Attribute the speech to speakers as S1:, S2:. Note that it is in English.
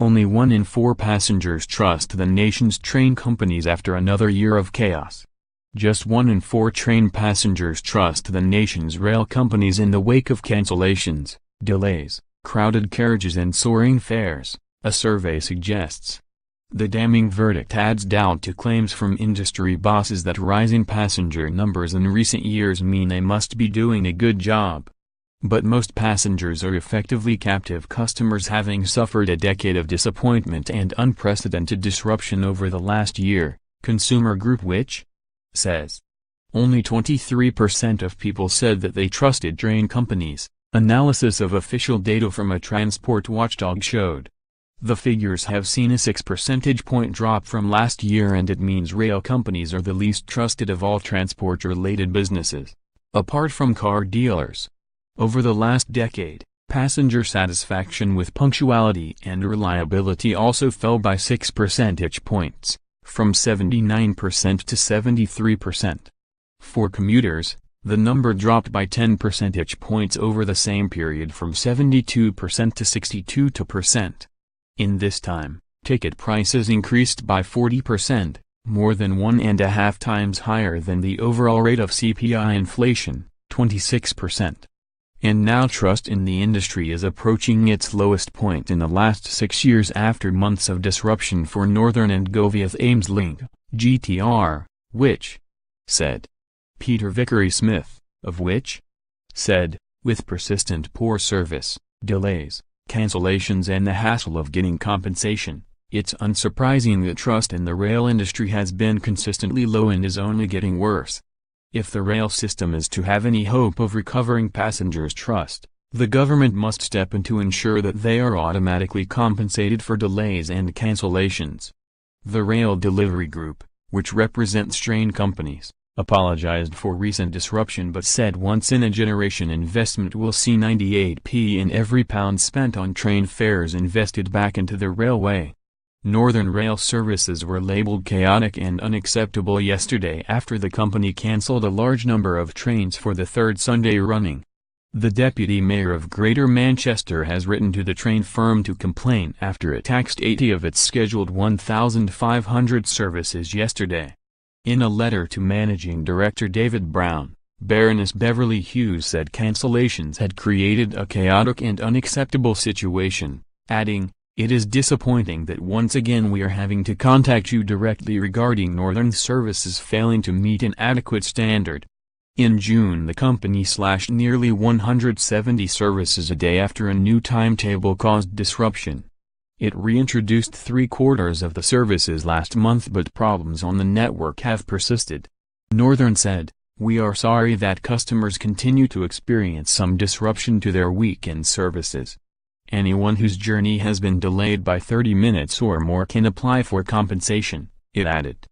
S1: Only 1 in 4 passengers trust the nation's train companies after another year of chaos. Just 1 in 4 train passengers trust the nation's rail companies in the wake of cancellations, delays, crowded carriages and soaring fares, a survey suggests. The damning verdict adds doubt to claims from industry bosses that rising passenger numbers in recent years mean they must be doing a good job. But most passengers are effectively captive customers, having suffered a decade of disappointment and unprecedented disruption over the last year, Consumer Group which says. Only 23% of people said that they trusted train companies, analysis of official data from a transport watchdog showed. The figures have seen a 6 percentage point drop from last year, and it means rail companies are the least trusted of all transport-related businesses, apart from car dealers. Over the last decade, passenger satisfaction with punctuality and reliability also fell by 6 percentage points, from 79% to 73%. For commuters, the number dropped by 10 percentage points over the same period, from 72% to 62%. In this time, ticket prices increased by 40%, more than 1.5 times higher than the overall rate of CPI inflation, 26%. And now trust in the industry is approaching its lowest point in the last 6 years after months of disruption for Northern and Govia Thameslink, GTR, which said. Peter Vickery-Smith, of which said, with persistent poor service, delays, cancellations and the hassle of getting compensation, it's unsurprising that trust in the rail industry has been consistently low and is only getting worse. If the rail system is to have any hope of recovering passengers' trust, the government must step in to ensure that they are automatically compensated for delays and cancellations. The Rail Delivery Group, which represents train companies, apologized for recent disruption but said once-in-a-generation investment will see 98p in every pound spent on train fares invested back into the railway. Northern Rail services were labeled chaotic and unacceptable yesterday after the company cancelled a large number of trains for the third Sunday running. The Deputy Mayor of Greater Manchester has written to the train firm to complain after it axed 80 of its scheduled 1,500 services yesterday. In a letter to Managing Director David Brown, Baroness Beverly Hughes said cancellations had created a chaotic and unacceptable situation, adding, "It is disappointing that once again we are having to contact you directly regarding Northern services failing to meet an adequate standard." In June the company slashed nearly 170 services a day after a new timetable caused disruption. It reintroduced 3/4 of the services last month, but problems on the network have persisted. Northern said, "We are sorry that customers continue to experience some disruption to their weekend services. Anyone whose journey has been delayed by 30 minutes or more can apply for compensation," it added.